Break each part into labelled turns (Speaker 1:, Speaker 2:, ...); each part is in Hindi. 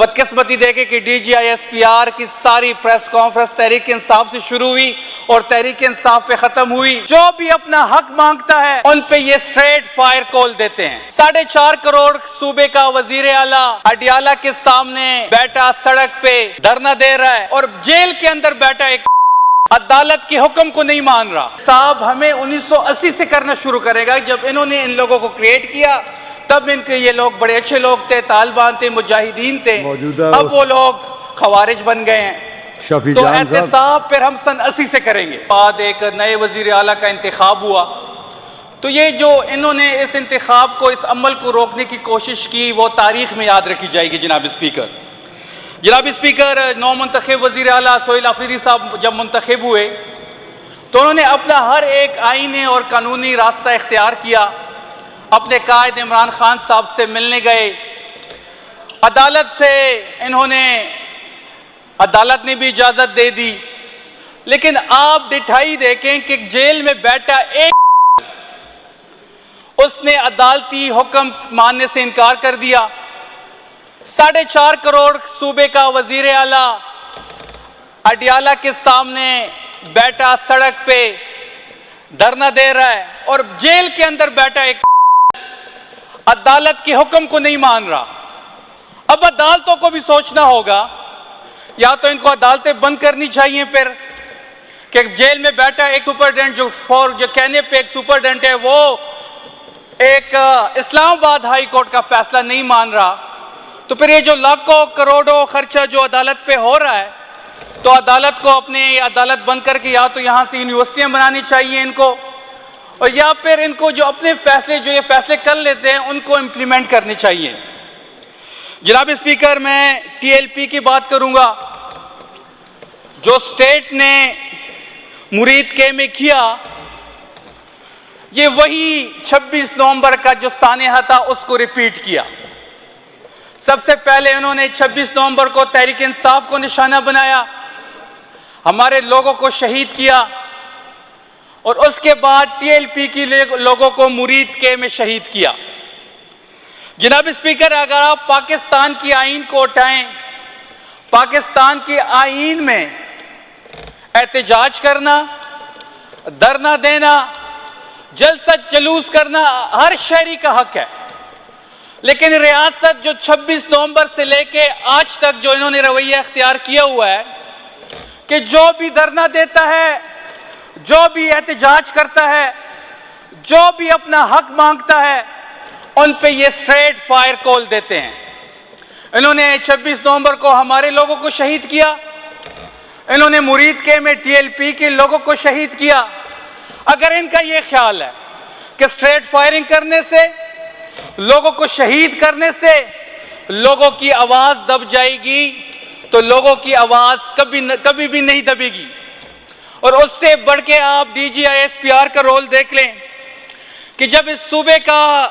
Speaker 1: बदकिस्मती देखे कि DGI-SPR की सारी प्रेस कॉन्फ्रेंस तहरीक इंसाफ से शुरू हुई और तहरीक इंसाफ पे खत्म हुई। जो भी अपना हक मांगता है उन पे ये स्ट्रेट फायर कॉल देते हैं। 4.5 करोड़ सूबे का वजीर आला अडियाला के सामने बैठा सड़क पे धरना दे रहा है और जेल के अंदर बैठा एक अदालत के हुक्म को नहीं मान रहा। साहब हमें 1980 से करना शुरू करेगा। जब इन्होंने इन लोगों को क्रिएट किया तब इनके ये लोग बड़े अच्छे लोग थे, तालिबान थे, मुजाहिदीन थे, अब वो लोग खवारिज बन गए हैं। तो एहतसाब फिर हम सन 80 से करेंगे। बाद एक नए वजीर आला का इंतखाब हुआ तो ये जो इन्होंने इस इंतखाब को, इस अमल को रोकने की कोशिश की वो तारीख में याद रखी जाएगी। जनाब स्पीकर, नौ मुंतखब वजीर आला सोहेल अफरीदी साहब जब मुंतखब हुए तो उन्होंने अपना हर एक आईनी और कानूनी रास्ता इख्तियार किया। अपने कायद इमरान खान साहब से मिलने गए, अदालत से अदालत ने भी इजाजत दे दी, लेकिन आप डिठाई देखें कि जेल में बैठा एक उसने अदालती हुक्म मानने से इनकार कर दिया। 4.5 करोड़ सूबे का वजीर आला अडियाला के सामने बैठा सड़क पे धरना दे रहा है और जेल के अंदर बैठा एक अदालत के हुक्म को नहीं मान रहा। अब अदालतों को भी सोचना होगा, या तो इनको अदालतें बंद करनी चाहिए फिर कि जेल में बैठा एक सुपरडेंट जो कहने पे एक सुपरडेंट है वो एक इस्लामाबाद हाई कोर्ट का फैसला नहीं मान रहा, तो फिर ये जो लाखों करोड़ों खर्चा जो अदालत पे हो रहा है तो अदालत को अपनी अदालत बंद करके या तो यहाँ से यूनिवर्सिटियाँ बनानी चाहिए इनको, और या फिर इनको जो अपने फैसले जो ये फैसले कर लेते हैं उनको इम्प्लीमेंट करने चाहिए। जनाब स्पीकर, मैं TLP की बात करूंगा। जो स्टेट ने मुरीद के में किया ये वही 26 नवंबर का जो सानेहा था उसको रिपीट किया। सबसे पहले उन्होंने 26 नवंबर को तहरीक इंसाफ को निशाना बनाया, हमारे लोगों को शहीद किया, और उसके बाद TLP की लोगों को मुरीद के में शहीद किया। जनाब स्पीकर, अगर आप पाकिस्तान की आईन को उठाएं, पाकिस्तान के आईन में एहतजाज करना, धरना देना, जलसा जुलूस करना हर शहरी का हक है, लेकिन रियासत जो 26 नवंबर से लेके आज तक जो इन्होंने रवैया अख्तियार किया हुआ है कि जो भी धरना देता है, जो भी एहतजाज करता है, जो भी अपना हक मांगता है, उन पे ये स्ट्रेट फायर कॉल देते हैं। इन्होंने 26 नवंबर को हमारे लोगों को शहीद किया, इन्होंने मुरीद के में TLP के लोगों को शहीद किया। अगर इनका ये ख्याल है कि स्ट्रेट फायरिंग करने से, लोगों को शहीद करने से लोगों की आवाज दब जाएगी, तो लोगों की आवाज कभी भी नहीं दबेगी। और उससे बढ़ के आप DGI-SPR का रोल देख लें कि जब इस सूबे का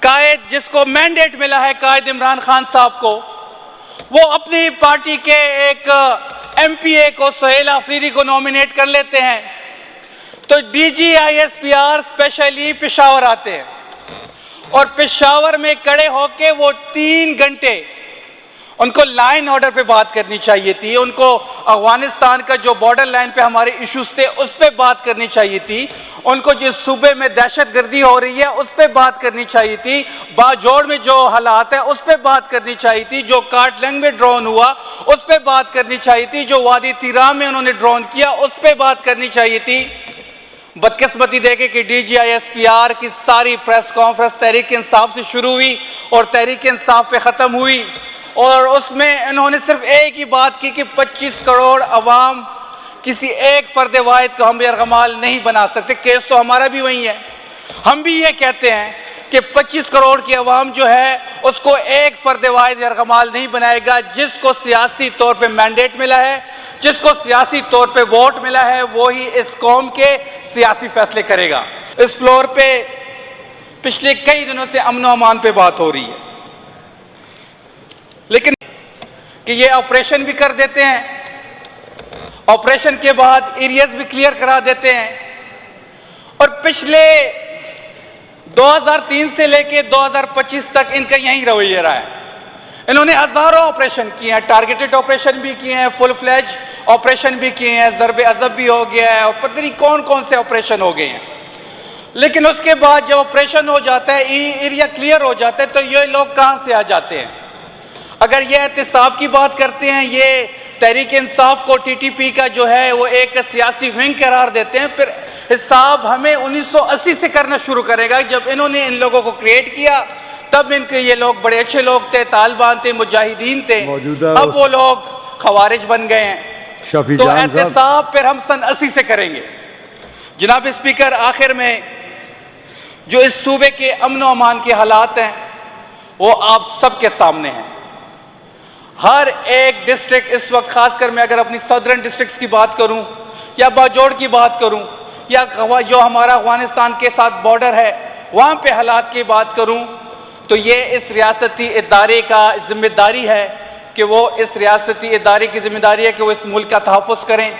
Speaker 1: कायद, जिसको मैंडेट मिला है कायद इमरान खान साहब को, वो अपनी पार्टी के एक MPA को सोहेल अफरीदी को नॉमिनेट कर लेते हैं, तो DGI-SPR स्पेशली पेशावर आते हैं और पेशावर में खड़े होके वो 3 घंटे उनको लाइन ऑर्डर पे बात करनी चाहिए थी, उनको अफगानिस्तान का जो बॉर्डर लाइन पे हमारे इश्यूज थे उस पे बात करनी चाहिए थी, उनको जिस सूबे में दहशतगर्दी हो रही है उस पे बात करनी चाहिए थी, बाजोड़ में जो हालात है उस पे बात करनी चाहिए थी, जो कार्टलैंग में ड्रोन हुआ उस पे बात करनी चाहिए थी, जो वादी तिराम में उन्होंने ड्रोन किया उस पे बात करनी चाहिए थी। बदकिस्मती देखे कि DGI-SPR की सारी प्रेस कॉन्फ्रेंस तहरीक इंसाफ से शुरू हुई और तहरीक इंसाफ पे खत्म हुई, और उसमें इन्होंने सिर्फ एक ही बात की कि 25 करोड़ अवाम किसी एक फर्द वाहिद को हम यरगमाल नहीं बना सकते। केस तो हमारा भी वही है, हम भी ये कहते हैं कि 25 करोड़ की अवाम जो है उसको एक फर्द वाहिद यरगमाल नहीं बनाएगा। जिसको सियासी तौर पे मैंडेट मिला है, जिसको सियासी तौर पे वोट मिला है, वो ही इस कौम के सियासी फैसले करेगा। इस फ्लोर पे पिछले कई दिनों से अमन व अमान पे बात हो रही है, लेकिन कि ये ऑपरेशन भी कर देते हैं, ऑपरेशन के बाद एरियाज भी क्लियर करा देते हैं, और पिछले 2003 से लेके 2025 तक इनका यही रवैया रहा है इन्होंने हजारों ऑपरेशन किए हैं, टारगेटेड ऑपरेशन भी किए हैं, फुल फ्लैज ऑपरेशन भी किए हैं, ज़रबे अज़ब भी हो गया है और पता नहीं कौन कौन से ऑपरेशन हो गए हैं। लेकिन उसके बाद जब ऑपरेशन हो जाता है, एरिया क्लियर हो जाता है, तो ये लोग कहाँ से आ जाते हैं? अगर ये एहतिसाब की बात करते हैं, ये तहरीक इंसाफ को टीटीपी का जो है वो एक सियासी विंग करार देते हैं, फिर हिसाब हमें 1980 से करना शुरू करेगा। जब इन्होंने इन लोगों को क्रिएट किया तब इनके ये लोग बड़े अच्छे लोग थे, तालिबान थे, मुजाहिदीन थे, अब वो लोग खवारिज बन गए हैं। तो एहतिसाब फिर हम सन 80 से करेंगे। जनाब स्पीकर, आखिर में जो इस सूबे के अमन और अमान के हालात हैं वो आप सबके सामने हैं। हर एक डिस्ट्रिक्ट इस वक्त, खासकर मैं अगर अपनी सदर्न डिस्ट्रिक्ट्स की बात करूं या बाजोड़ की बात करूं या जो हमारा अफगानिस्तान के साथ बॉर्डर है वहां पे हालात की बात करूं, तो ये इस रियासती इदारे का जिम्मेदारी है कि वो इस रियासती इदारे की जिम्मेदारी है कि वो इस मुल्क का तहफ़्फ़ुज़ करें,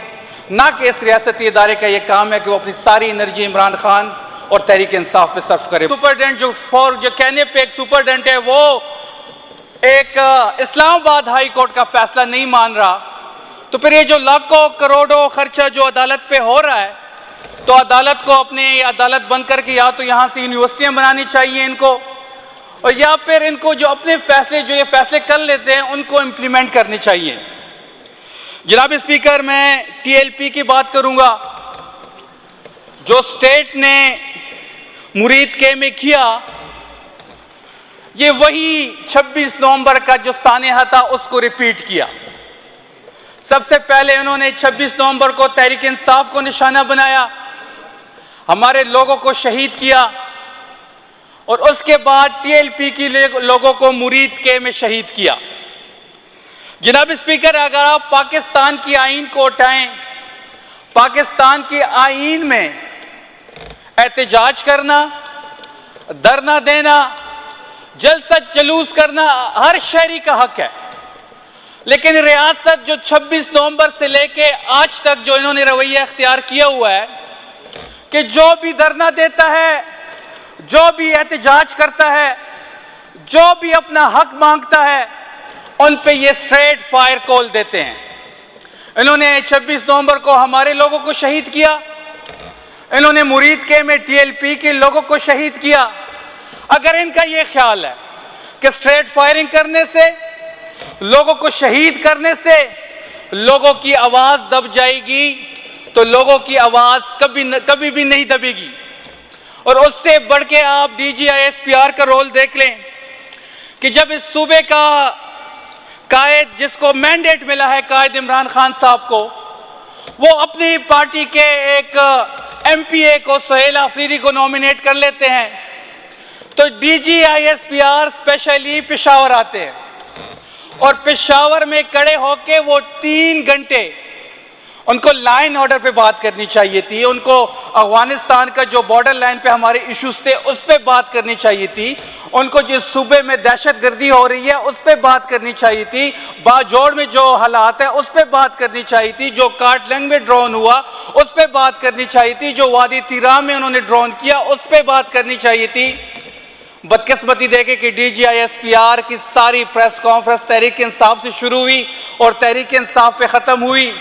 Speaker 1: ना कि इस रियासती इदारे का ये काम है कि वो अपनी सारी एनर्जी इमरान खान और तहरीक इंसाफ पे सर्फ करे। सुपरडेंट जो कहने पे एक सुपरडेंट है वो एक इस्लामाबाद हाई कोर्ट का फैसला नहीं मान रहा, तो फिर ये जो लाखों करोड़ों खर्चा जो अदालत पे हो रहा है, तो अदालत को अपनी अदालत बंद करके या तो यहाँ से यूनिवर्सिटियाँ बनानी चाहिए इनको, और या फिर इनको जो अपने फैसले जो ये फैसले कर लेते हैं उनको इम्प्लीमेंट करने चाहिए। जनाब स्पीकर, मैं टीएलपी की बात करूंगा। जो स्टेट ने मुरीद के में किया, ये वही 26 नवंबर का जो सानेहा था उसको रिपीट किया। सबसे पहले उन्होंने 26 नवंबर को तहरीक इंसाफ को निशाना बनाया, हमारे लोगों को शहीद किया, और उसके बाद टीएलपी की लोगों को मुरीद के में शहीद किया। जनाब स्पीकर, अगर आप पाकिस्तान की आईन को उठाएं, पाकिस्तान के आईन में एहतजाज करना, धरना देना, जलसा जुलूस करना हर शहरी का हक है, लेकिन रियासत जो 26 नवंबर से लेके आज तक जो इन्होंने रवैया अख्तियार किया हुआ है कि जो भी धरना देता है, जो भी एहतजाज करता है, जो भी अपना हक मांगता है, उन पे ये स्ट्रेट फायर कॉल देते हैं। इन्होंने 26 नवंबर को हमारे लोगों को शहीद किया, इन्होंने मुरीद के में टीएलपी के लोगों को शहीद किया। अगर इनका ये ख्याल है कि स्ट्रेट फायरिंग करने से, लोगों को शहीद करने से लोगों की आवाज दब जाएगी, तो लोगों की आवाज कभी भी नहीं दबेगी। और उससे बढ़ के आप DGISPR का रोल देख लें कि जब इस सूबे का कायद, जिसको मैंडेट मिला है कायद इमरान खान साहब को, वो अपनी पार्टी के एक MPA को, सुहेल आफरीदी को नॉमिनेट कर लेते हैं, तो DGISPR स्पेशली पेशावर आते हैं और पेशावर में खड़े होके वो 3 घंटे उनको लाइन ऑर्डर पे बात करनी चाहिए थी, उनको अफगानिस्तान का जो बॉर्डर लाइन पे हमारे इश्यूज थे उस पे बात करनी चाहिए थी, उनको जिस सूबे में दहशतगर्दी हो रही है उस पे बात करनी चाहिए थी, बाजोड़ में जो हालात है उस पे बात करनी चाहिए थी, जो काटलंग में ड्रोन हुआ उस पे बात करनी चाहिए थी, जो वादी तिरा में उन्होंने ड्रोन किया उस पे बात करनी चाहिए थी। बदकिस्मती देखे कि DGISPR की सारी प्रेस कॉन्फ्रेंस तहरीक इंसाफ से शुरू हुई और तहरीक इंसाफ पे ख़त्म हुई,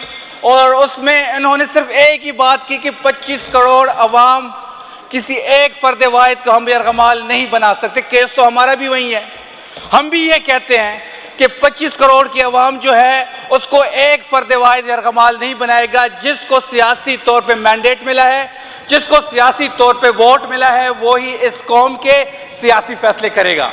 Speaker 1: और उसमें इन्होंने सिर्फ एक ही बात की कि 25 करोड़ अवाम किसी एक फर्द वाहिद को हम यरगमाल नहीं बना सकते। केस तो हमारा भी वही है, हम भी ये कहते हैं कि 25 करोड़ की अवाम जो है उसको एक फर्द वाहिद यरगमाल नहीं बनाएगा। जिसको सियासी तौर पे मैंडेट मिला है, जिसको सियासी तौर पे वोट मिला है, वो ही इस कौम के सियासी फैसले करेगा।